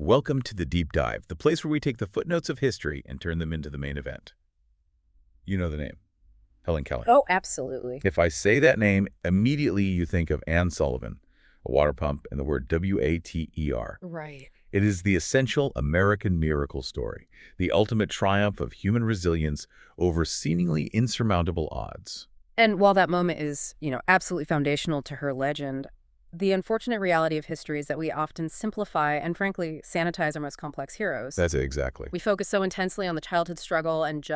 Welcome to the Deep Dive, the place where we take the footnotes of history and turn them into the main event. You know the name, Helen Keller. Oh, absolutely. If I say that name, immediately you think of Sullivan, a water pump, and the word water. Right. It is the essential American miracle story, the ultimate triumph of human resilience over seemingly insurmountable odds. And while that moment is, absolutely foundational to her legend, the unfortunate reality of history is that we often simplify and, frankly, sanitize our most complex heroes. That's it, exactly. We focus so intensely on the childhood struggle and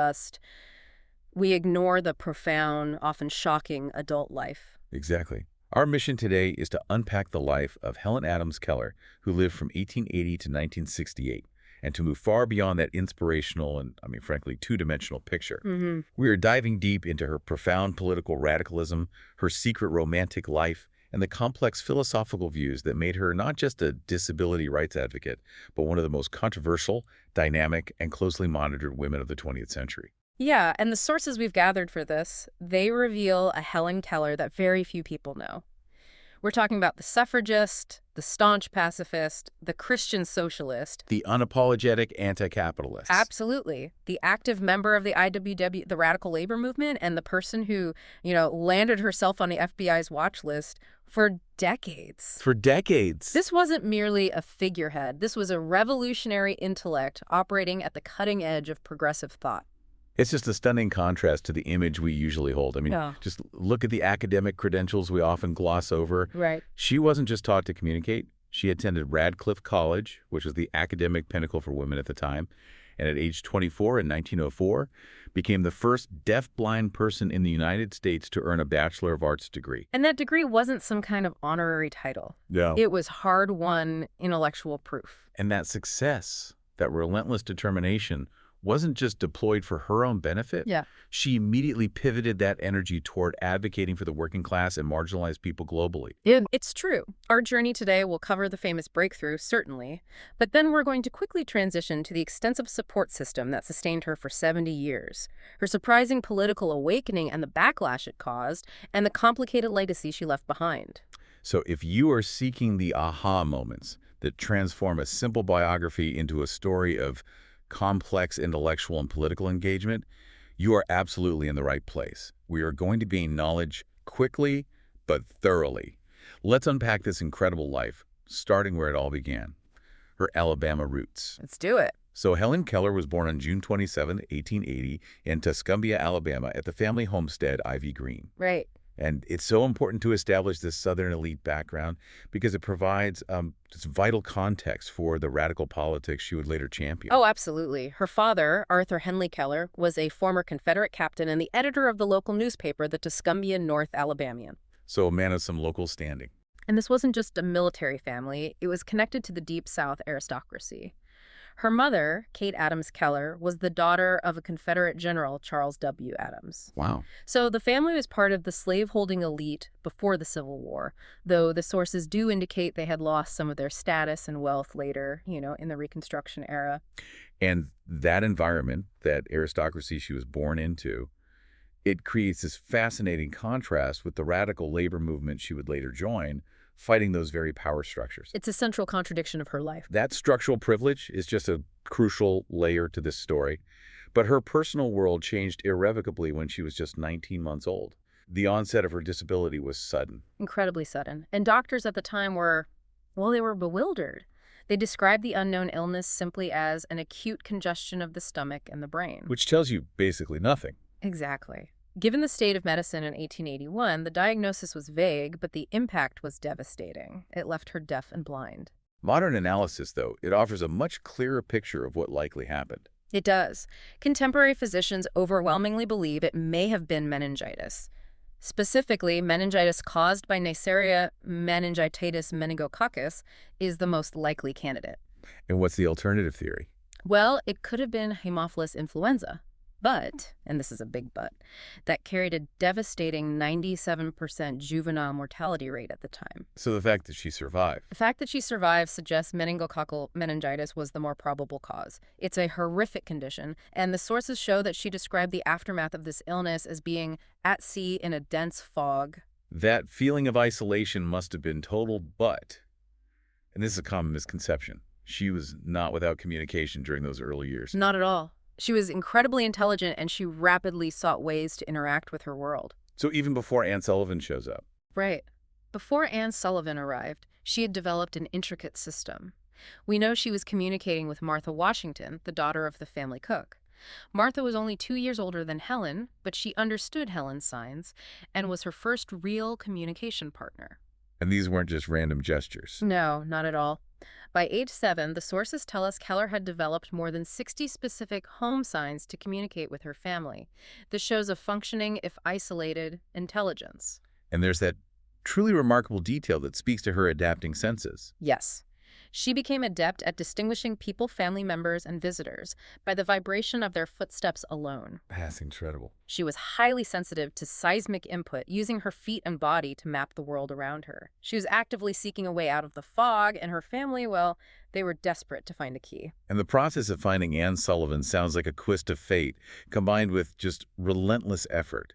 we ignore the profound, often shocking adult life. Exactly. Our mission today is to unpack the life of Helen Adams Keller, who lived from 1880 to 1968, and to move far beyond that inspirational and, frankly, two-dimensional picture. We are diving deep into her profound political radicalism, her secret romantic life, and the complex philosophical views that made her not just a disability rights advocate, but one of the most controversial, dynamic, and closely monitored women of the 20th century. Yeah, and the sources we've gathered for this, they reveal a Helen Keller that very few people know. We're talking about the suffragist, the staunch pacifist, the Christian socialist. The unapologetic anti-capitalist. Absolutely. The active member of the IWW, the radical labor movement, and the person who, landed herself on the FBI's watch list for decades. For decades. This wasn't merely a figurehead. This was a revolutionary intellect operating at the cutting edge of progressive thought. It's just a stunning contrast to the image we usually hold. Just look at the academic credentials we often gloss over. Right. She wasn't just taught to communicate. She attended Radcliffe College, which was the academic pinnacle for women at the time, and at age 24 in 1904, became the first deafblind person in the United States to earn a Bachelor of Arts degree. And that degree wasn't some kind of honorary title. No. It was hard-won intellectual proof. And that success, that relentless determination, wasn't just deployed for her own benefit. Yeah. She immediately pivoted that energy toward advocating for the working class and marginalized people globally. It's true. Our journey today will cover the famous breakthrough, certainly, but then we're going to quickly transition to the extensive support system that sustained her for 70 years, her surprising political awakening and the backlash it caused, and the complicated legacy she left behind. So if you are seeking the aha moments that transform a simple biography into a story of complex intellectual and political engagement, you are absolutely in the right place. We are going to gain knowledge quickly, but thoroughly. Let's unpack this incredible life, starting where it all began, her Alabama roots. Let's do it. So Helen Keller was born on June 27, 1880, in Tuscumbia, Alabama, at the family homestead Ivy Green. Right. And it's so important to establish this Southern elite background because it provides just vital context for the radical politics she would later champion. Oh, absolutely. Her father, Arthur Henley Keller, was a former Confederate captain and the editor of the local newspaper, the Tuscumbia North Alabamian. So a man of some local standing. And this wasn't just a military family. It was connected to the Deep South aristocracy. Her mother, Kate Adams Keller, was the daughter of a Confederate general, Charles W. Adams. Wow. So the family was part of the slaveholding elite before the Civil War, though the sources do indicate they had lost some of their status and wealth later, in the Reconstruction era. And that environment, that aristocracy she was born into, it creates this fascinating contrast with the radical labor movement she would later join, fighting those very power structures. It's a central contradiction of her life. That structural privilege is just a crucial layer to this story. But her personal world changed irrevocably when she was just 19 months old. The onset of her disability was sudden. Incredibly sudden. And doctors at the time were bewildered. They described the unknown illness simply as an acute congestion of the stomach and the brain. Which tells you basically nothing. Exactly. Given the state of medicine in 1881, the diagnosis was vague, but the impact was devastating. It left her deaf and blind. Modern analysis, though, it offers a much clearer picture of what likely happened. It does. Contemporary physicians overwhelmingly believe it may have been meningitis. Specifically, meningitis caused by Neisseria meningitidis meningococcus is the most likely candidate. And what's the alternative theory? Well, it could have been Haemophilus influenza. But, and this is a big but, that carried a devastating 97% juvenile mortality rate at the time. So the fact that she survived. The fact that she survived suggests meningococcal meningitis was the more probable cause. It's a horrific condition, and the sources show that she described the aftermath of this illness as being at sea in a dense fog. That feeling of isolation must have been total, but, and this is a common misconception, She was not without communication during those early years. Not at all. She was incredibly intelligent, and she rapidly sought ways to interact with her world. So even before Anne Sullivan shows up. Right. Before Anne Sullivan arrived, she had developed an intricate system. We know she was communicating with Martha Washington, the daughter of the family cook. Martha was only 2 years older than Helen, but she understood Helen's signs and was her first real communication partner. And these weren't just random gestures. No, not at all. By age 7, the sources tell us Keller had developed more than 60 specific home signs to communicate with her family. This shows a functioning, if isolated, intelligence. And there's that truly remarkable detail that speaks to her adapting senses. Yes. She became adept at distinguishing people, family members, and visitors by the vibration of their footsteps alone. That's incredible. She was highly sensitive to seismic input, using her feet and body to map the world around her. She was actively seeking a way out of the fog, and her family, well, they were desperate to find a key. And the process of finding Anne Sullivan sounds like a twist of fate, combined with just relentless effort.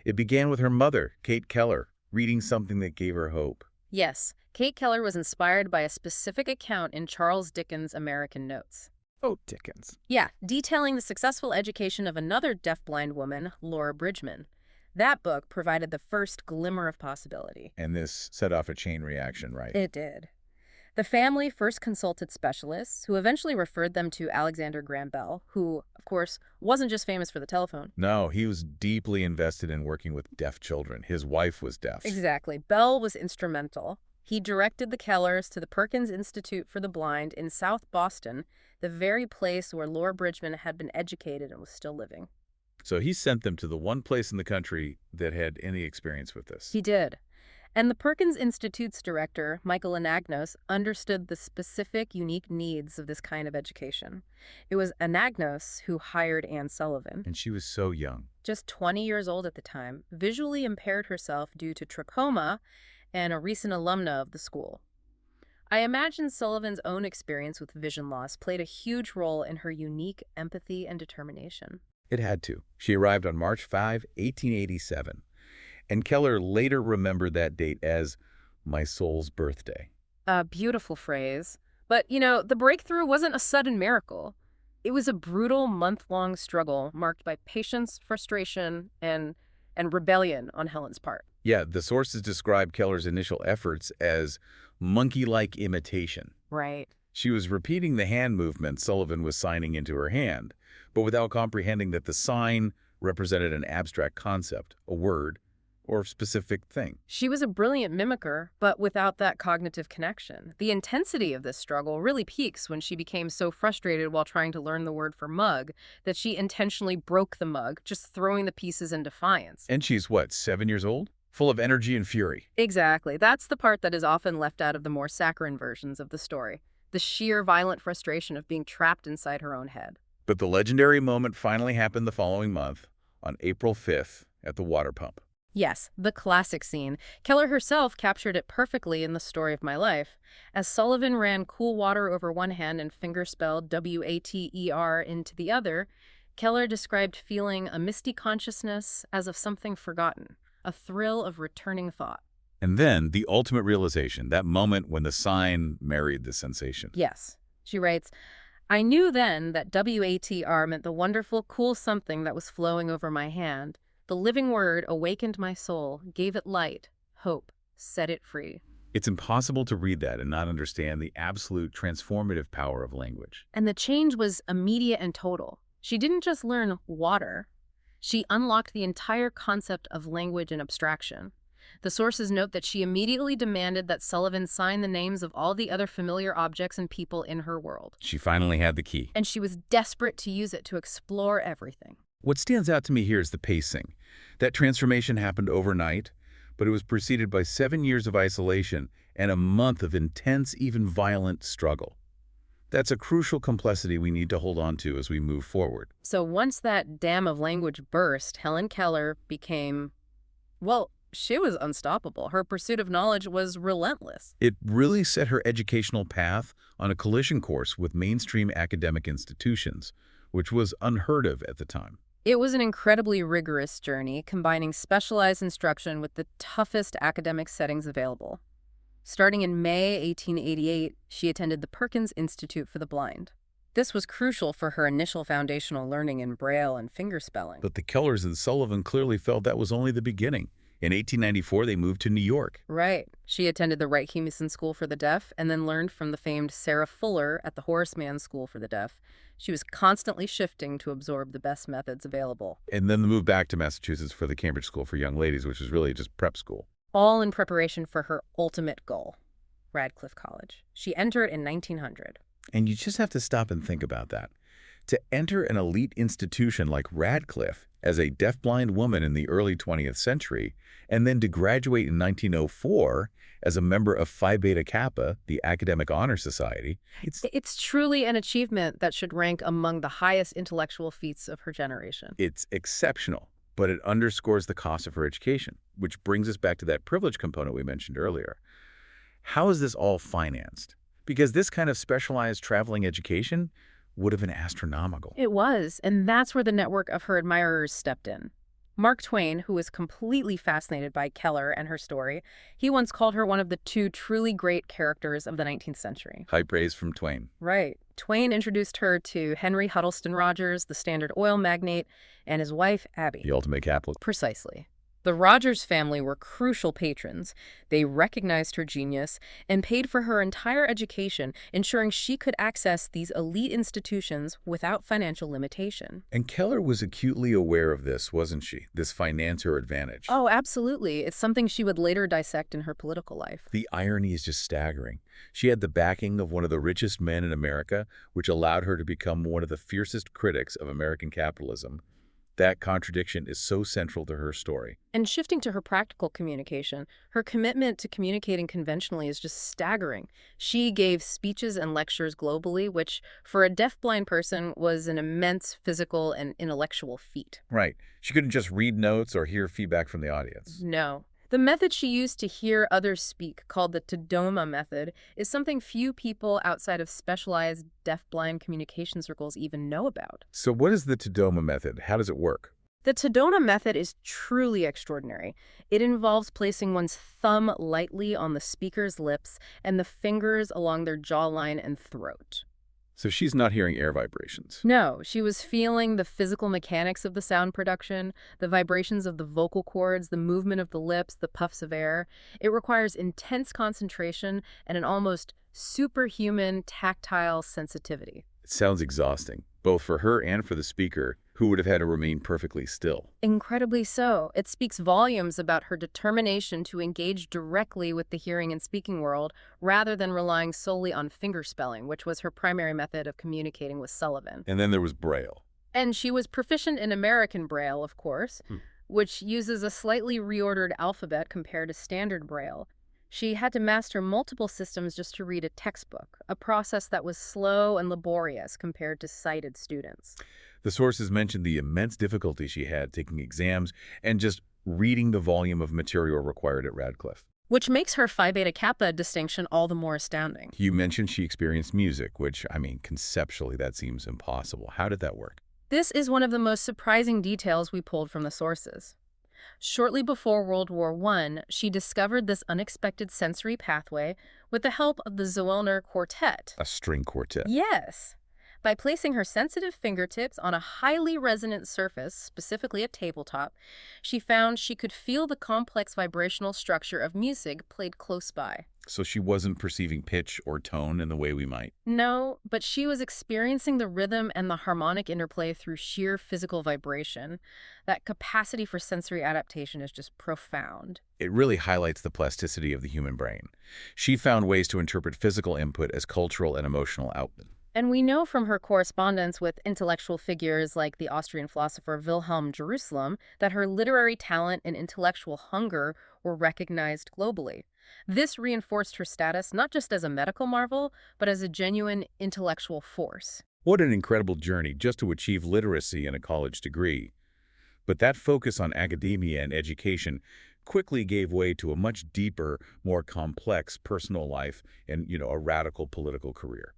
It began with her mother, Kate Keller, reading something that gave her hope. Yes, Kate Keller was inspired by a specific account in Charles Dickens' American Notes. Oh, Dickens. Yeah, detailing the successful education of another deafblind woman, Laura Bridgman. That book provided the first glimmer of possibility. And this set off a chain reaction, right? It did. The family first consulted specialists, who eventually referred them to Alexander Graham Bell, who, of course, wasn't just famous for the telephone. No, he was deeply invested in working with deaf children. His wife was deaf. Exactly. Bell was instrumental. He directed the Kellers to the Perkins Institute for the Blind in South Boston, the very place where Laura Bridgman had been educated and was still living. So he sent them to the one place in the country that had any experience with this. He did. And the Perkins Institute's director, Michael Anagnos, understood the specific, unique needs of this kind of education. It was Anagnos who hired Anne Sullivan. And she was so young. Just 20 years old at the time, visually impaired herself due to trachoma, and a recent alumna of the school. I imagine Sullivan's own experience with vision loss played a huge role in her unique empathy and determination. It had to. She arrived on March 5, 1887. And Keller later remembered that date as my soul's birthday. A beautiful phrase. But, the breakthrough wasn't a sudden miracle. It was a brutal month-long struggle marked by patience, frustration, and rebellion on Helen's part. Yeah, the sources describe Keller's initial efforts as monkey-like imitation. Right. She was repeating the hand movement Sullivan was signing into her hand, but without comprehending that the sign represented an abstract concept, a word, or specific thing. She was a brilliant mimicker, but without that cognitive connection. The intensity of this struggle really peaks when she became so frustrated while trying to learn the word for mug that she intentionally broke the mug, just throwing the pieces in defiance. And she's, what, 7 years old? Full of energy and fury. Exactly. That's the part that is often left out of the more saccharine versions of the story. The sheer violent frustration of being trapped inside her own head. But the legendary moment finally happened the following month, on April 5th, at the water pump. Yes, the classic scene. Keller herself captured it perfectly in The Story of My Life. As Sullivan ran cool water over one hand and fingerspelled W-A-T-E-R into the other, Keller described feeling a misty consciousness as of something forgotten, a thrill of returning thought. And then the ultimate realization, that moment when the sign married the sensation. Yes. She writes, I knew then that W-A-T-R meant the wonderful, cool something that was flowing over my hand. The living word awakened my soul, gave it light, hope, set it free. It's impossible to read that and not understand the absolute transformative power of language. And the change was immediate and total. She didn't just learn water. She unlocked the entire concept of language and abstraction. The sources note that she immediately demanded that Sullivan sign the names of all the other familiar objects and people in her world. She finally had the key. And she was desperate to use it to explore everything. What stands out to me here is the pacing. That transformation happened overnight, but it was preceded by 7 years of isolation and a month of intense, even violent struggle. That's a crucial complexity we need to hold on to as we move forward. So once that dam of language burst, Helen Keller became, well, she was unstoppable. Her pursuit of knowledge was relentless. It really set her educational path on a collision course with mainstream academic institutions, which was unheard of at the time. It was an incredibly rigorous journey, combining specialized instruction with the toughest academic settings available. Starting in May 1888, she attended the Perkins Institute for the Blind. This was crucial for her initial foundational learning in Braille and fingerspelling. But the Kellers and Sullivan clearly felt that was only the beginning. In 1894, they moved to New York. Right. She attended the Wright Humason School for the Deaf and then learned from the famed Sarah Fuller at the Horace Mann School for the Deaf. She was constantly shifting to absorb the best methods available. And then they moved back to Massachusetts for the Cambridge School for Young Ladies, which was really just prep school. All in preparation for her ultimate goal, Radcliffe College. She entered in 1900. And you just have to stop and think about that. To enter an elite institution like Radcliffe as a deafblind woman in the early 20th century, and then to graduate in 1904 as a member of Phi Beta Kappa, the Academic Honor Society, It's truly an achievement that should rank among the highest intellectual feats of her generation. it's exceptional, but it underscores the cost of her education, which brings us back to that privilege component we mentioned earlier. How is this all financed? Because this kind of specialized traveling education would have been astronomical. It was, and that's where the network of her admirers stepped in. Mark Twain, who was completely fascinated by Keller and her story, he once called her one of the two truly great characters of the 19th century. High praise from Twain. Right. Twain introduced her to Henry Huddleston Rogers, the Standard Oil magnate, and his wife, Abby. The ultimate capitalist. Precisely. The Rogers family were crucial patrons. They recognized her genius and paid for her entire education, ensuring she could access these elite institutions without financial limitation. And Keller was acutely aware of this, wasn't she? This financier advantage. Oh, absolutely. It's something she would later dissect in her political life. The irony is just staggering. She had the backing of one of the richest men in America, which allowed her to become one of the fiercest critics of American capitalism. That contradiction is so central to her story. And shifting to her practical communication, her commitment to communicating conventionally is just staggering. She gave speeches and lectures globally, which, for a deafblind person, was an immense physical and intellectual feat. Right. She couldn't just read notes or hear feedback from the audience. No. The method she used to hear others speak, called the Tadoma method, is something few people outside of specialized deafblind communication circles even know about. So what is the Tadoma method? How does it work? The Tadoma method is truly extraordinary. It involves placing one's thumb lightly on the speaker's lips and the fingers along their jawline and throat. So she's not hearing air vibrations. No, she was feeling the physical mechanics of the sound production, the vibrations of the vocal cords, the movement of the lips, the puffs of air. It requires intense concentration and an almost superhuman tactile sensitivity. It sounds exhausting, both for her and for the speaker, who would have had to remain perfectly still. Incredibly so. It speaks volumes about her determination to engage directly with the hearing and speaking world rather than relying solely on fingerspelling, which was her primary method of communicating with Sullivan. And then there was Braille. And she was proficient in American Braille, of course, which uses a slightly reordered alphabet compared to standard Braille. She had to master multiple systems just to read a textbook, a process that was slow and laborious compared to sighted students. The sources mentioned the immense difficulty she had taking exams and just reading the volume of material required at Radcliffe. Which makes her Phi Beta Kappa distinction all the more astounding. You mentioned she experienced music, which, conceptually that seems impossible. How did that work? This is one of the most surprising details we pulled from the sources. Shortly before World War I, she discovered this unexpected sensory pathway with the help of the Zoellner Quartet. A string quartet. Yes. By placing her sensitive fingertips on a highly resonant surface, specifically a tabletop, she found she could feel the complex vibrational structure of music played close by. So she wasn't perceiving pitch or tone in the way we might. No, but she was experiencing the rhythm and the harmonic interplay through sheer physical vibration. That capacity for sensory adaptation is just profound. It really highlights the plasticity of the human brain. She found ways to interpret physical input as cultural and emotional output. And we know from her correspondence with intellectual figures like the Austrian philosopher Wilhelm Jerusalem that her literary talent and intellectual hunger were recognized globally. This reinforced her status not just as a medical marvel, but as a genuine intellectual force. What an incredible journey just to achieve literacy and a college degree. But that focus on academia and education quickly gave way to a much deeper, more complex personal life and, a radical political career.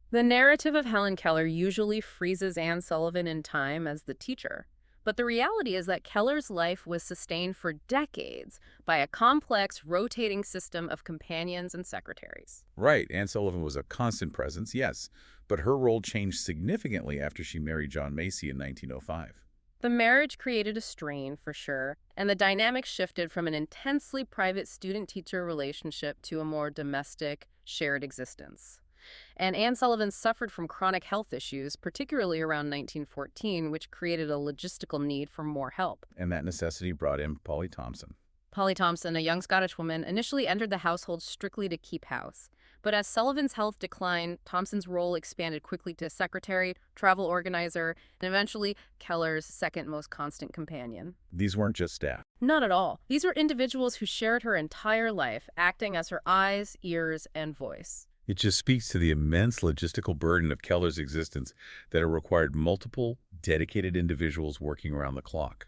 The narrative of Helen Keller usually freezes Anne Sullivan in time as the teacher. But the reality is that Keller's life was sustained for decades by a complex, rotating system of companions and secretaries. Right, Anne Sullivan was a constant presence, yes, but her role changed significantly after she married John Macy in 1905. The marriage created a strain, for sure, and the dynamic shifted from an intensely private student-teacher relationship to a more domestic, shared existence. And Anne Sullivan suffered from chronic health issues, particularly around 1914, which created a logistical need for more help. And that necessity brought in Polly Thompson. Polly Thompson, a young Scottish woman, initially entered the household strictly to keep house. But as Sullivan's health declined, Thompson's role expanded quickly to secretary, travel organizer, and eventually Keller's second most constant companion. These weren't just staff. Not at all. These were individuals who shared her entire life, acting as her eyes, ears, and voice. It just speaks to the immense logistical burden of Keller's existence that it required multiple, dedicated individuals working around the clock.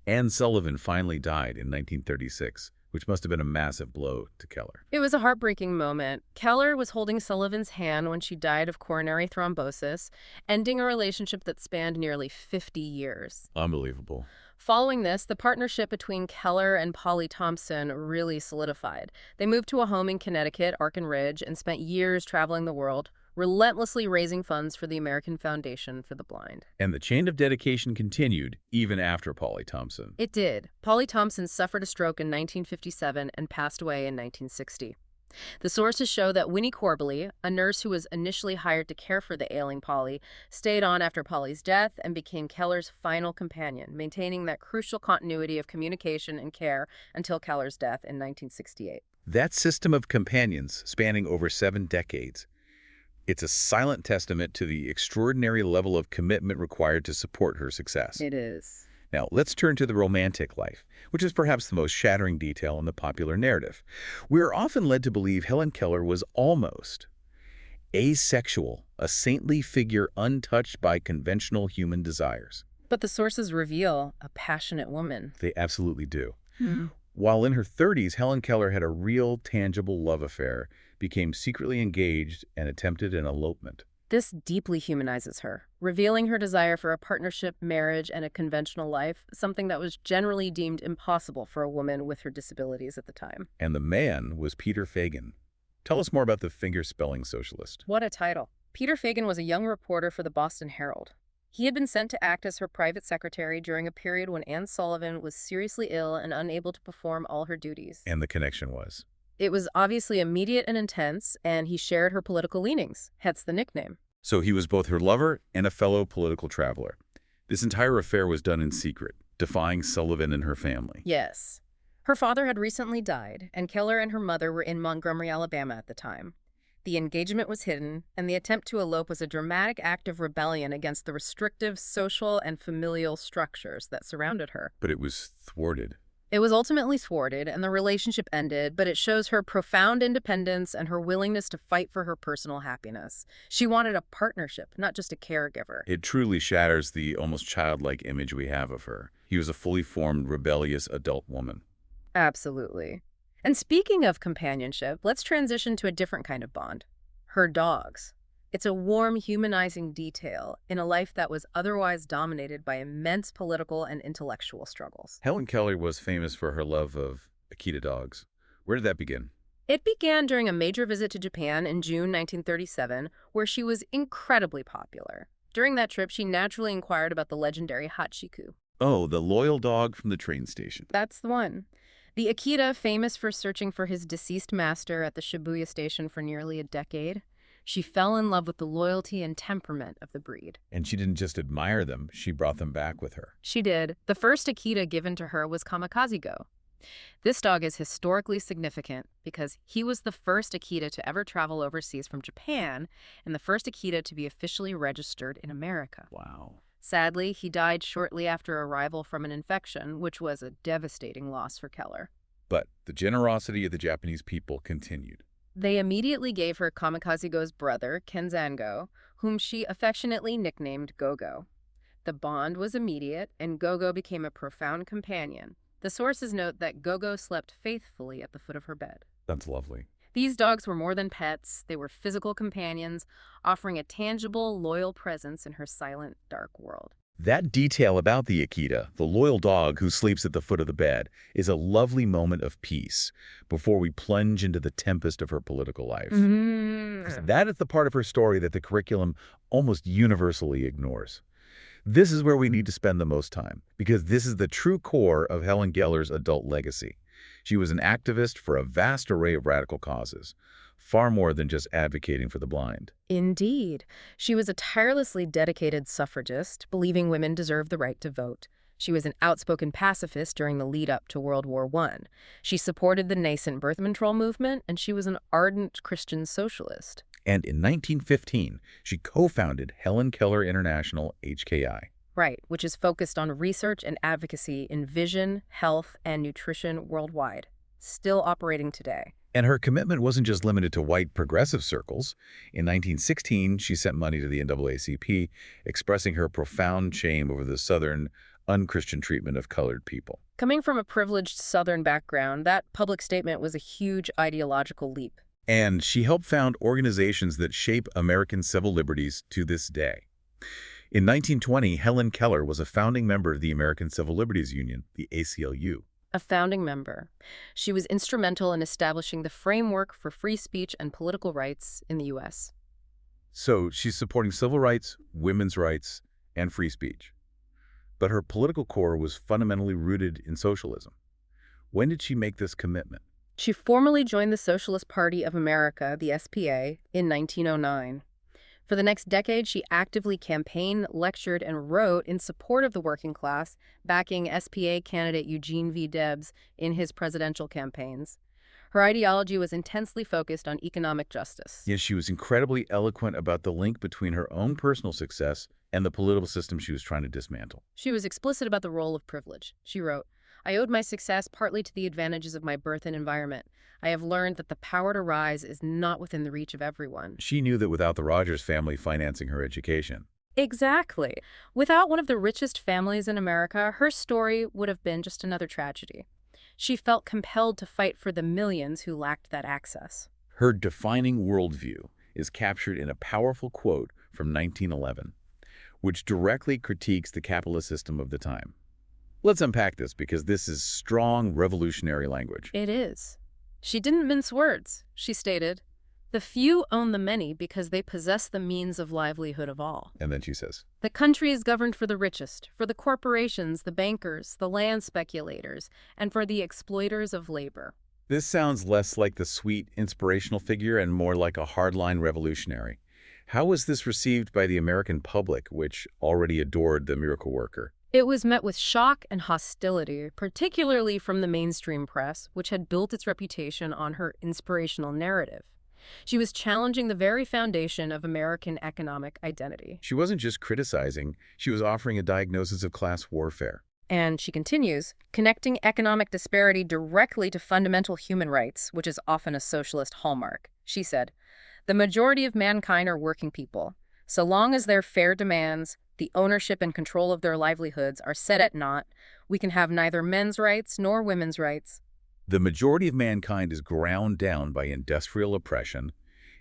Anne Sullivan finally died in 1936, which must have been a massive blow to Keller. It was a heartbreaking moment. Keller was holding Sullivan's hand when she died of coronary thrombosis, ending a relationship that spanned nearly 50 years. Unbelievable. Following this, the partnership between Keller and Polly Thompson really solidified. They moved to a home in Connecticut, Arkin Ridge, and spent years traveling the world, relentlessly raising funds for the American Foundation for the Blind. And the chain of dedication continued even after Polly Thompson. It did. Polly Thompson suffered a stroke in 1957 and passed away in 1960. The sources show that Winnie Corbally, a nurse who was initially hired to care for the ailing Polly, stayed on after Polly's death and became Keller's final companion, maintaining that crucial continuity of communication and care until Keller's death in 1968. That system of companions spanning over 7 decades, it's a silent testament to the extraordinary level of commitment required to support her success. It is. Now, let's turn to the romantic life, which is perhaps the most shattering detail in the popular narrative. We are often led to believe Helen Keller was almost asexual, a saintly figure untouched by conventional human desires. But the sources reveal a passionate woman. They absolutely do. Hmm. While in her 30s, Helen Keller had a real, tangible love affair, became secretly engaged, and attempted an elopement. This deeply humanizes her, revealing her desire for a partnership, marriage, and a conventional life, something that was generally deemed impossible for a woman with her disabilities at the time. And the man was Peter Fagan. Tell us more about the finger-spelling socialist. What a title. Peter Fagan was a young reporter for the Boston Herald. He had been sent to act as her private secretary during a period when Anne Sullivan was seriously ill and unable to perform all her duties. And the connection was? It was obviously immediate and intense, and he shared her political leanings, hence the nickname. So he was both her lover and a fellow political traveler. This entire affair was done in secret, defying Sullivan and her family. Yes. Her father had recently died, and Keller and her mother were in Montgomery, Alabama at the time. The engagement was hidden, and the attempt to elope was a dramatic act of rebellion against the restrictive social and familial structures that surrounded her. But it was thwarted. It was ultimately thwarted, and the relationship ended, but it shows her profound independence and her willingness to fight for her personal happiness. She wanted a partnership, not just a caregiver. It truly shatters the almost childlike image we have of her. He was a fully formed, rebellious adult woman. Absolutely. And speaking of companionship, let's transition to a different kind of bond. Her dogs. It's a warm, humanizing detail in a life that was otherwise dominated by immense political and intellectual struggles. Helen Keller was famous for her love of Akita dogs. Where did that begin? It began during a major visit to Japan in June 1937, where she was incredibly popular. During that trip, she naturally inquired about the legendary Hachiku. Oh, the loyal dog from the train station. That's the one. The Akita, famous for searching for his deceased master at the Shibuya station for nearly a decade. She fell in love with the loyalty and temperament of the breed. And she didn't just admire them, she brought them back with her. She did. The first Akita given to her was Kamikaze-Go. This dog is historically significant because he was the first Akita to ever travel overseas from Japan and the first Akita to be officially registered in America. Wow. Sadly, he died shortly after arrival from an infection, which was a devastating loss for Keller. But the generosity of the Japanese people continued. They immediately gave her Kamikaze-Go's brother, Kenzango, whom she affectionately nicknamed Gogo. The bond was immediate, and Gogo became a profound companion. The sources note that Gogo slept faithfully at the foot of her bed. That's lovely. These dogs were more than pets. They were physical companions, offering a tangible, loyal presence in her silent, dark world. That detail about the Akita, the loyal dog who sleeps at the foot of the bed, is a lovely moment of peace before we plunge into the tempest of her political life. That is the part of her story that the curriculum almost universally ignores. This is where we need to spend the most time, because this is the true core of Helen Keller's adult legacy. She was an activist for a vast array of radical causes, far more than just advocating for the blind. Indeed. She was a tirelessly dedicated suffragist, believing women deserve the right to vote. She was an outspoken pacifist during the lead-up to World War I. She supported the nascent birth control movement, and she was an ardent Christian socialist. And in 1915, she co-founded Helen Keller International, HKI. Right, which is focused on research and advocacy in vision, health, and nutrition worldwide. Still operating today. And her commitment wasn't just limited to white progressive circles. In 1916, she sent money to the NAACP, expressing her profound shame over the Southern, unchristian treatment of colored people. Coming from a privileged Southern background, that public statement was a huge ideological leap. And she helped found organizations that shape American civil liberties to this day. In 1920, Helen Keller was a founding member of the American Civil Liberties Union, the ACLU. A founding member. She was instrumental in establishing the framework for free speech and political rights in the U.S. So she's supporting civil rights, women's rights, and free speech. But her political core was fundamentally rooted in socialism. When did she make this commitment? She formally joined the Socialist Party of America, the SPA, in 1909. For the next decade, she actively campaigned, lectured, and wrote in support of the working class, backing SPA candidate Eugene V. Debs in his presidential campaigns. Her ideology was intensely focused on economic justice. Yes, she was incredibly eloquent about the link between her own personal success and the political system she was trying to dismantle. She was explicit about the role of privilege. She wrote, "I owed my success partly to the advantages of my birth and environment. I have learned that the power to rise is not within the reach of everyone." She knew that without the Rogers family financing her education. Exactly. Without one of the richest families in America, her story would have been just another tragedy. She felt compelled to fight for the millions who lacked that access. Her defining worldview is captured in a powerful quote from 1911, which directly critiques the capitalist system of the time. Let's unpack this because this is strong revolutionary language. It is. She didn't mince words. She stated, "The few own the many because they possess the means of livelihood of all." And then she says, "The country is governed for the richest, for the corporations, the bankers, the land speculators, and for the exploiters of labor." this sounds less like the sweet, inspirational figure and more like a hardline revolutionary. How was this received by the American public, which already adored the miracle worker? It was met with shock and hostility, particularly from the mainstream press, which had built its reputation on her inspirational narrative. She was challenging the very foundation of American economic identity. She wasn't just criticizing, she was offering a diagnosis of class warfare. And she continues, connecting economic disparity directly to fundamental human rights, which is often a socialist hallmark. She said, "The majority of mankind are working people. So long as their fair demands, the ownership and control of their livelihoods are set at naught, we can have neither men's rights nor women's rights." The majority of mankind is ground down by industrial oppression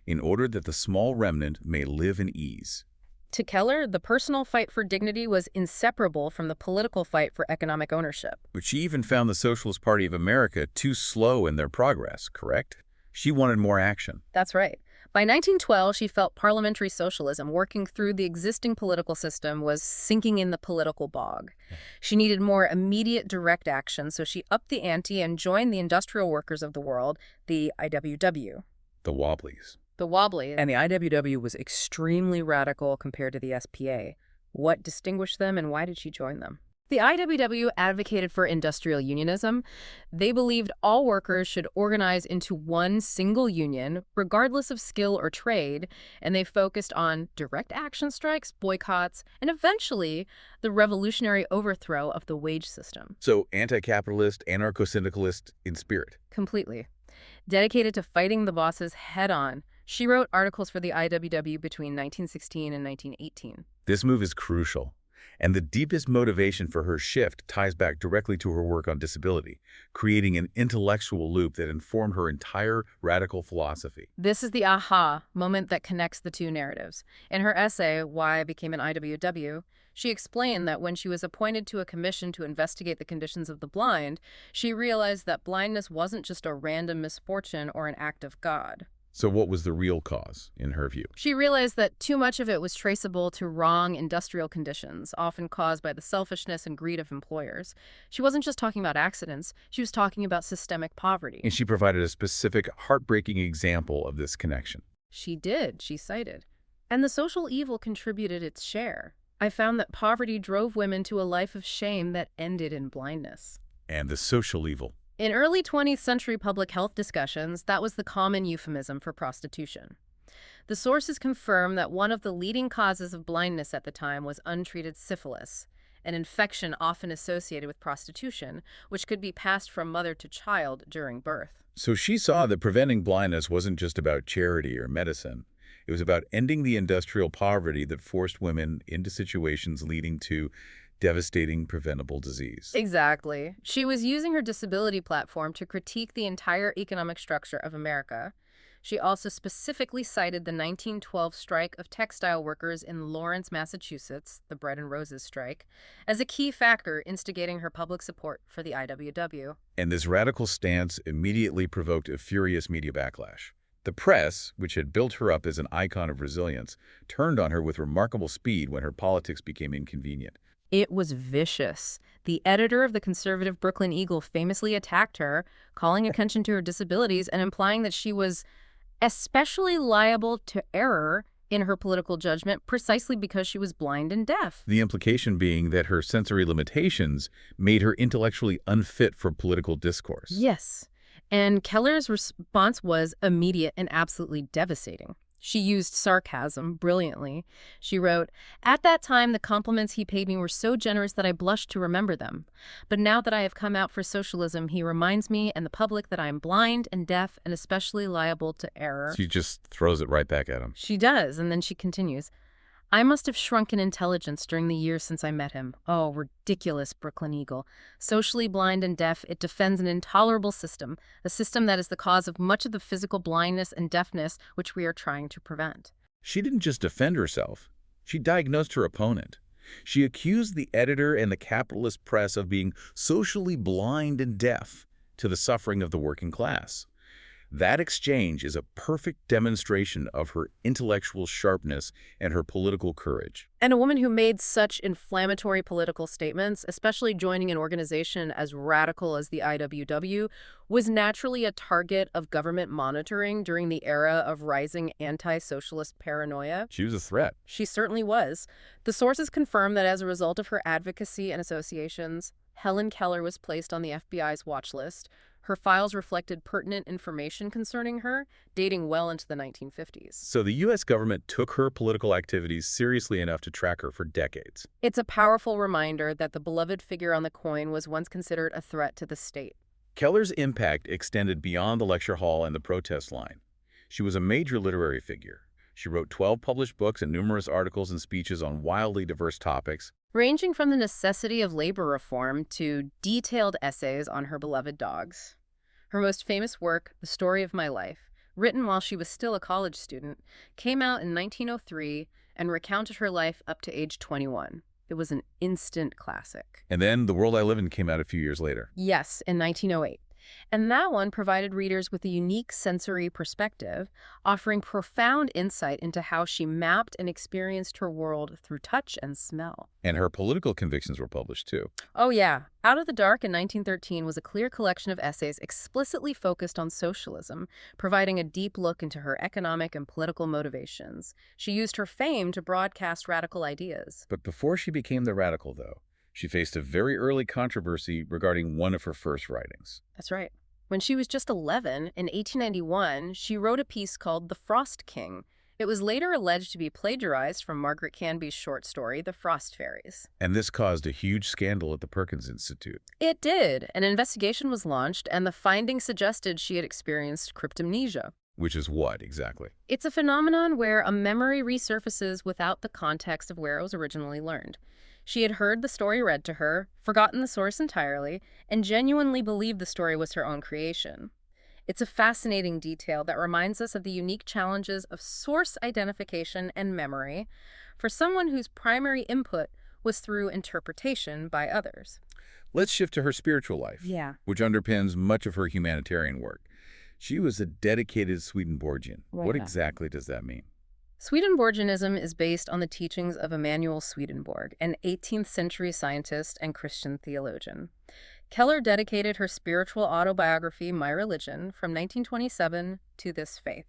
in order that the small remnant may live in ease. To Keller, the personal fight for dignity was inseparable from the political fight for economic ownership. But she even found the Socialist Party of America too slow in their progress, correct? She wanted more action. That's right. By 1912, she felt parliamentary socialism, working through the existing political system, was sinking in the political bog. She needed more immediate direct action, so she upped the ante and joined the Industrial Workers of the World, the IWW. The Wobblies. The Wobbly. And the IWW was extremely radical compared to the SPA. What distinguished them and why did she join them? The IWW advocated for industrial unionism. They believed all workers should organize into one single union, regardless of skill or trade, and they focused on direct action strikes, boycotts, and eventually the revolutionary overthrow of the wage system. So anti-capitalist, anarcho-syndicalist in spirit. Completely. Dedicated to fighting the bosses head-on, she wrote articles for the IWW between 1916 and 1918. This move is crucial. And the deepest motivation for her shift ties back directly to her work on disability, creating an intellectual loop that informed her entire radical philosophy. This is the aha moment that connects the two narratives. In her essay, Why I Became an IWW, she explained that when she was appointed to a commission to investigate the conditions of the blind, she realized that blindness wasn't just a random misfortune or an act of God. So what was the real cause, in her view? She realized that too much of it was traceable to wrong industrial conditions, often caused by the selfishness and greed of employers. She wasn't just talking about accidents, she was talking about systemic poverty. And she provided a specific, heartbreaking example of this connection. She did, she cited. And the social evil contributed its share. I found that poverty drove women to a life of shame that ended in blindness. And the social evil. In early 20th century public health discussions, that was the common euphemism for prostitution. The sources confirm that one of the leading causes of blindness at the time was untreated syphilis, an infection often associated with prostitution, which could be passed from mother to child during birth. So she saw that preventing blindness wasn't just about charity or medicine. It was about ending the industrial poverty that forced women into situations leading to devastating preventable disease. Exactly. She was using her disability platform to critique the entire economic structure of America. She also specifically cited the 1912 strike of textile workers in Lawrence, Massachusetts, the Bread and Roses strike, as a key factor instigating her public support for the IWW. And this radical stance immediately provoked a furious media backlash. The press, which had built her up as an icon of resilience, turned on her with remarkable speed when her politics became inconvenient. It was vicious. The editor of the conservative Brooklyn Eagle famously attacked her, calling attention to her disabilities and implying that she was especially liable to error in her political judgment precisely because she was blind and deaf. The implication being that her sensory limitations made her intellectually unfit for political discourse. Yes. And Keller's response was immediate and absolutely devastating. She used sarcasm brilliantly. She wrote, "At that time, the compliments he paid me were so generous that I blushed to remember them. But now that I have come out for socialism, he reminds me and the public that I am blind and deaf and especially liable to error." She just throws it right back at him. She does, and then she continues, "I must have shrunk in intelligence during the years since I met him. Oh, ridiculous, Brooklyn Eagle. Socially blind and deaf, it defends an intolerable system, a system that is the cause of much of the physical blindness and deafness which we are trying to prevent." She didn't just defend herself. She diagnosed her opponent. She accused the editor and the capitalist press of being socially blind and deaf to the suffering of the working class. That exchange is a perfect demonstration of her intellectual sharpness and her political courage. And a woman who made such inflammatory political statements, especially joining an organization as radical as the IWW, was naturally a target of government monitoring during the era of rising anti-socialist paranoia. She was a threat. She certainly was. The sources confirm that as a result of her advocacy and associations, Helen Keller was placed on the FBI's watch list. Her files reflected pertinent information concerning her, dating well into the 1950s. So the U.S. government took her political activities seriously enough to track her for decades. It's a powerful reminder that the beloved figure on the coin was once considered a threat to the state. Keller's impact extended beyond the lecture hall and the protest line. She was a major literary figure. She wrote 12 published books and numerous articles and speeches on wildly diverse topics, ranging from the necessity of labor reform to detailed essays on her beloved dogs. Her most famous work, The Story of My Life, written while she was still a college student, came out in 1903 and recounted her life up to age 21. It was an instant classic. And then The World I Live In came out a few years later. Yes, in 1908. And that one provided readers with a unique sensory perspective, offering profound insight into how she mapped and experienced her world through touch and smell. And her political convictions were published, too. Oh, yeah. Out of the Dark in 1913 was a clear collection of essays explicitly focused on socialism, providing a deep look into her economic and political motivations. She used her fame to broadcast radical ideas. But before she became the radical, though, she faced a very early controversy regarding one of her first writings. That's right. When she was just 11, in 1891, she wrote a piece called The Frost King. It was later alleged to be plagiarized from Margaret Canby's short story, The Frost Fairies. And this caused a huge scandal at the Perkins Institute. It did. An investigation was launched, and the findings suggested she had experienced cryptomnesia. Which is what, exactly? It's a phenomenon where a memory resurfaces without the context of where it was originally learned. She had heard the story read to her, forgotten the source entirely, and genuinely believed the story was her own creation. It's a fascinating detail that reminds us of the unique challenges of source identification and memory for someone whose primary input was through interpretation by others. Let's shift to her spiritual life, Yeah. which underpins much of her humanitarian work. She was a dedicated Swedenborgian. Right. What exactly does that mean? Swedenborgianism is based on the teachings of Emanuel Swedenborg, an 18th century scientist and Christian theologian. Keller dedicated her spiritual autobiography, My Religion, from 1927 to this faith.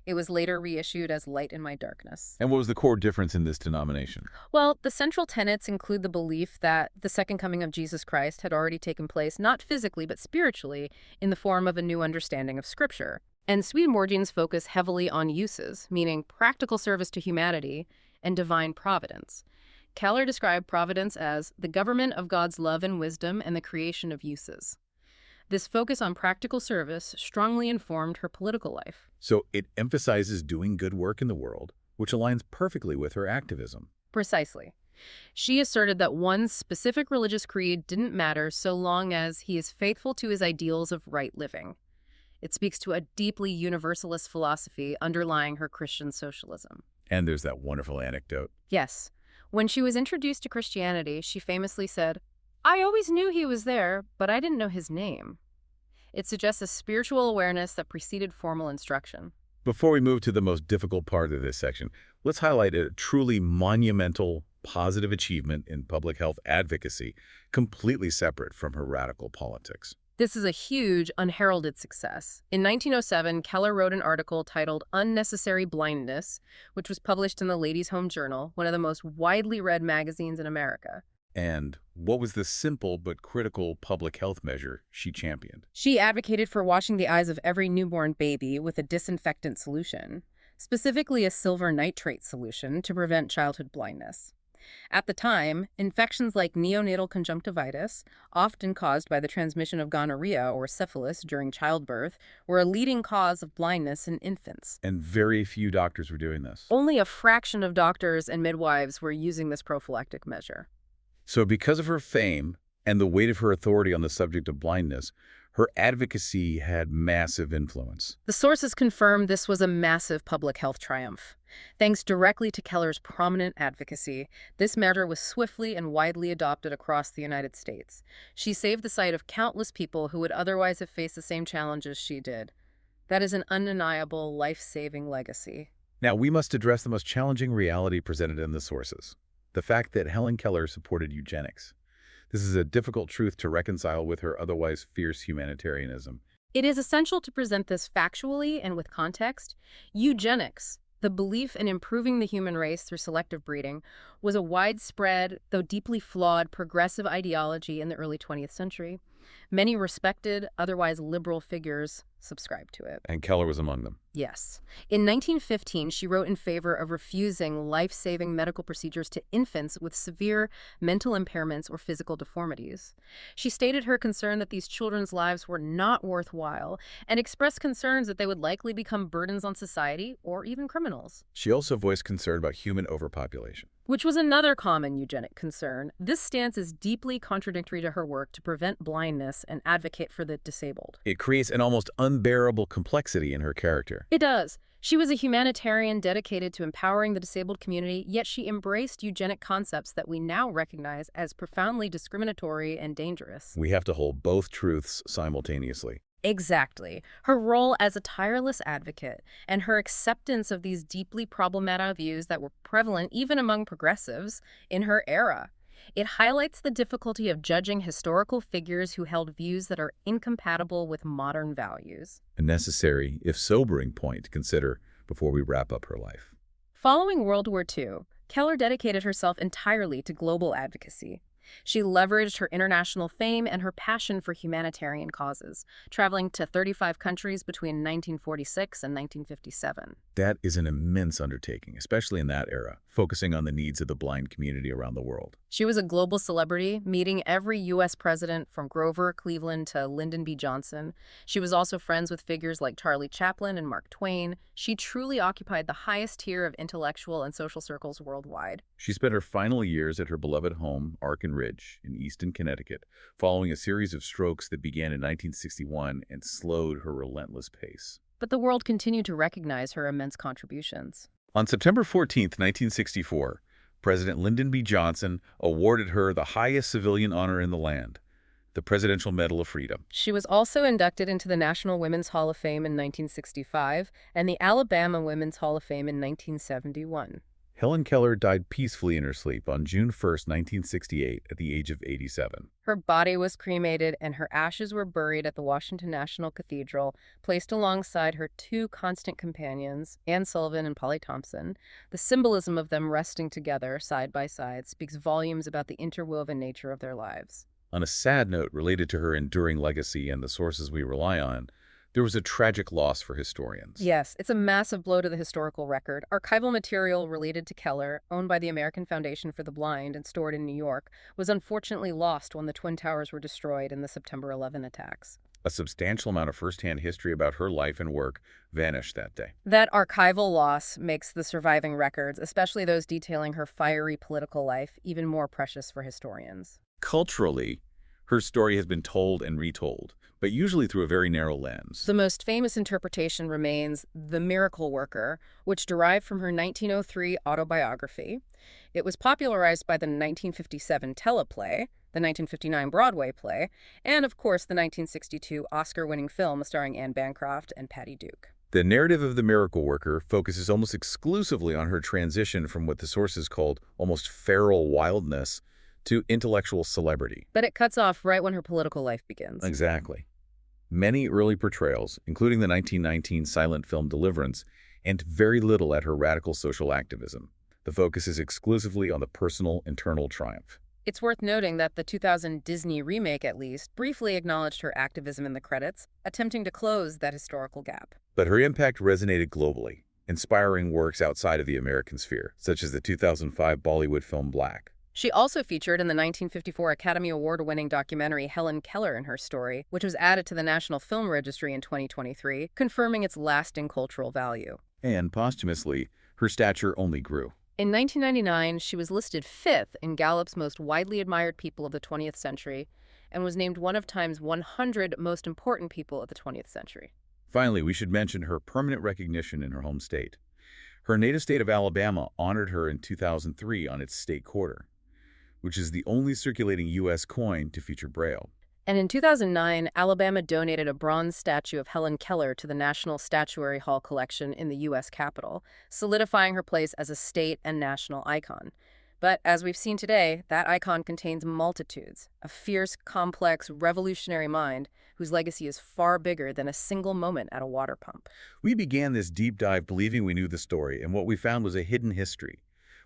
It was later reissued as Light in My Darkness. And what was the core difference in this denomination? Well, the central tenets include the belief that the second coming of Jesus Christ had already taken place, not physically but spiritually, in the form of a new understanding of Scripture. And Swedenborgians focus heavily on uses, meaning practical service to humanity, and divine providence. Keller described providence as the government of God's love and wisdom and the creation of uses. This focus on practical service strongly informed her political life. So it emphasizes doing good work in the world, which aligns perfectly with her activism. Precisely. She asserted that one's specific religious creed didn't matter so long as he is faithful to his ideals of right living. It speaks to a deeply universalist philosophy underlying her Christian socialism. And there's that wonderful anecdote. Yes. When she was introduced to Christianity, she famously said, "I always knew he was there, but I didn't know his name." It suggests a spiritual awareness that preceded formal instruction. Before we move to the most difficult part of this section, let's highlight a truly monumental, positive achievement in public health advocacy, completely separate from her radical politics. This is a huge, unheralded success. In 1907, Keller wrote an article titled Unnecessary Blindness, which was published in the Ladies' Home Journal, one of the most widely read magazines in America. And what was the simple but critical public health measure she championed? She advocated for washing the eyes of every newborn baby with a disinfectant solution, specifically a silver nitrate solution to prevent childhood blindness. At the time, infections like neonatal conjunctivitis, often caused by the transmission of gonorrhea or syphilis during childbirth, were a leading cause of blindness in infants. And very few doctors were doing this. Only a fraction of doctors and midwives were using this prophylactic measure. So because of her fame and the weight of her authority on the subject of blindness, her advocacy had massive influence. The sources confirmed this was a massive public health triumph. Thanks directly to Keller's prominent advocacy, this measure was swiftly and widely adopted across the United States. She saved the sight of countless people who would otherwise have faced the same challenges she did. That is an undeniable, life-saving legacy. Now, we must address the most challenging reality presented in the sources, the fact that Helen Keller supported eugenics. This is a difficult truth to reconcile with her otherwise fierce humanitarianism. It is essential to present this factually and with context. Eugenics, the belief in improving the human race through selective breeding, was a widespread, though deeply flawed, progressive ideology in the early 20th century. Many respected, otherwise liberal figures subscribed to it. And Keller was among them. Yes. In 1915, she wrote in favor of refusing life-saving medical procedures to infants with severe mental impairments or physical deformities. She stated her concern that these children's lives were not worthwhile and expressed concerns that they would likely become burdens on society or even criminals. She also voiced concern about human overpopulation, Which was another common eugenic concern. This stance is deeply contradictory to her work to prevent blindness and advocate for the disabled. It creates an almost unbearable complexity in her character. It does. She was a humanitarian dedicated to empowering the disabled community, yet she embraced eugenic concepts that we now recognize as profoundly discriminatory and dangerous. We have to hold both truths simultaneously. Exactly. Her role as a tireless advocate and her acceptance of these deeply problematic views that were prevalent even among progressives in her era. It highlights the difficulty of judging historical figures who held views that are incompatible with modern values. A necessary, if sobering, point to consider before we wrap up her life. Following World War II, Keller dedicated herself entirely to global advocacy. She leveraged her international fame and her passion for humanitarian causes, traveling to 35 countries between 1946 and 1957. That is an immense undertaking, especially in that era. focusing on the needs of the blind community around the world. She was a global celebrity, meeting every U.S. president from Grover Cleveland to Lyndon B. Johnson. She was also friends with figures like Charlie Chaplin and Mark Twain. She truly occupied the highest tier of intellectual and social circles worldwide. She spent her final years at her beloved home, Arkin Ridge, in Easton, Connecticut, following a series of strokes that began in 1961 and slowed her relentless pace. But the world continued to recognize her immense contributions. On September 14, 1964, President Lyndon B. Johnson awarded her the highest civilian honor in the land, the Presidential Medal of Freedom. She was also inducted into the National Women's Hall of Fame in 1965 and the Alabama Women's Hall of Fame in 1971. Helen Keller died peacefully in her sleep on June 1, 1968, at the age of 87. Her body was cremated and her ashes were buried at the Washington National Cathedral, placed alongside her two constant companions, Anne Sullivan and Polly Thompson. The symbolism of them resting together, side by side, speaks volumes about the interwoven nature of their lives. On a sad note related to her enduring legacy and the sources we rely on, there was a tragic loss for historians. Yes, it's a massive blow to the historical record. Archival material related to Keller, owned by the American Foundation for the Blind and stored in New York, was unfortunately lost when the Twin Towers were destroyed in the September 11 attacks. A substantial amount of firsthand history about her life and work vanished that day. That archival loss makes the surviving records, especially those detailing her fiery political life, even more precious for historians. Culturally, her story has been told and retold, but usually through a very narrow lens. The most famous interpretation remains The Miracle Worker, which derived from her 1903 autobiography. It was popularized by the 1957 teleplay, the 1959 Broadway play, and, of course, the 1962 Oscar-winning film starring Anne Bancroft and Patty Duke. The narrative of The Miracle Worker focuses almost exclusively on her transition from what the sources called almost feral wildness to intellectual celebrity. But it cuts off right when her political life begins. Exactly. Many early portrayals, including the 1919 silent film Deliverance, and very little at her radical social activism. The focus is exclusively on the personal, internal triumph. It's worth noting that the 2000 Disney remake, at least, briefly acknowledged her activism in the credits, attempting to close that historical gap. But her impact resonated globally, inspiring works outside of the American sphere, such as the 2005 Bollywood film Black. She also featured in the 1954 Academy Award-winning documentary Helen Keller in her story, which was added to the National Film Registry in 2023, confirming its lasting cultural value. And posthumously, her stature only grew. In 1999, she was listed 5th in Gallup's most widely admired people of the 20th century and was named one of Time's 100 most important people of the 20th century. Finally, we should mention her permanent recognition in her home state. Her native state of Alabama honored her in 2003 on its state quarter, which is the only circulating U.S. coin to feature Braille. And in 2009, Alabama donated a bronze statue of Helen Keller to the National Statuary Hall collection in the U.S. Capitol, solidifying her place as a state and national icon. But as we've seen today, that icon contains multitudes, a fierce, complex, revolutionary mind whose legacy is far bigger than a single moment at a water pump. We began this deep dive believing we knew the story, and what we found was a hidden history.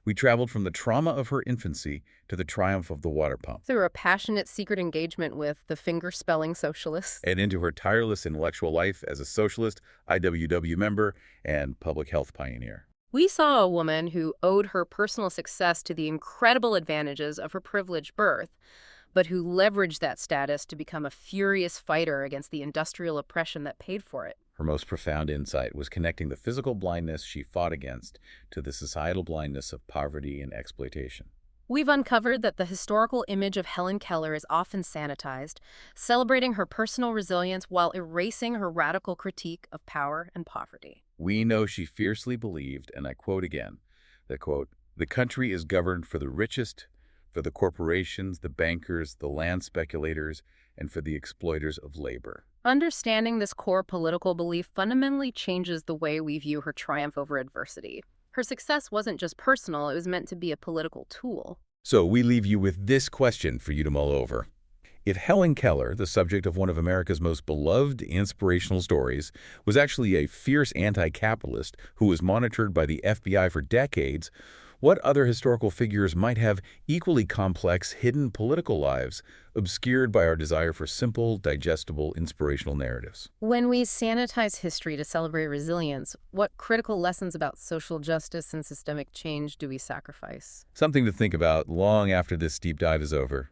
We traveled from the trauma of her infancy to the triumph of the water pump. Through a passionate secret engagement with the finger-spelling socialists. And into her tireless intellectual life as a socialist, IWW member, and public health pioneer. We saw a woman who owed her personal success to the incredible advantages of her privileged birth, but who leveraged that status to become a furious fighter against the industrial oppression that paid for it. Her most profound insight was connecting the physical blindness she fought against to the societal blindness of poverty and exploitation. We've uncovered that the historical image of Helen Keller is often sanitized, celebrating her personal resilience while erasing her radical critique of power and poverty. We know she fiercely believed, and I quote again, that, quote, "The country is governed for the richest, for the corporations, the bankers, the land speculators, and for the exploiters of labor." Understanding this core political belief fundamentally changes the way we view her triumph over adversity. Her success wasn't just personal, it was meant to be a political tool. So we leave you with this question for you to mull over. If Helen Keller, the subject of one of America's most beloved inspirational stories, was actually a fierce anti-capitalist who was monitored by the FBI for decades, What other historical figures might have equally complex, hidden political lives, obscured by our desire for simple, digestible, inspirational narratives? When we sanitize history to celebrate resilience, what critical lessons about social justice and systemic change do we sacrifice? Something to think about long after this deep dive is over.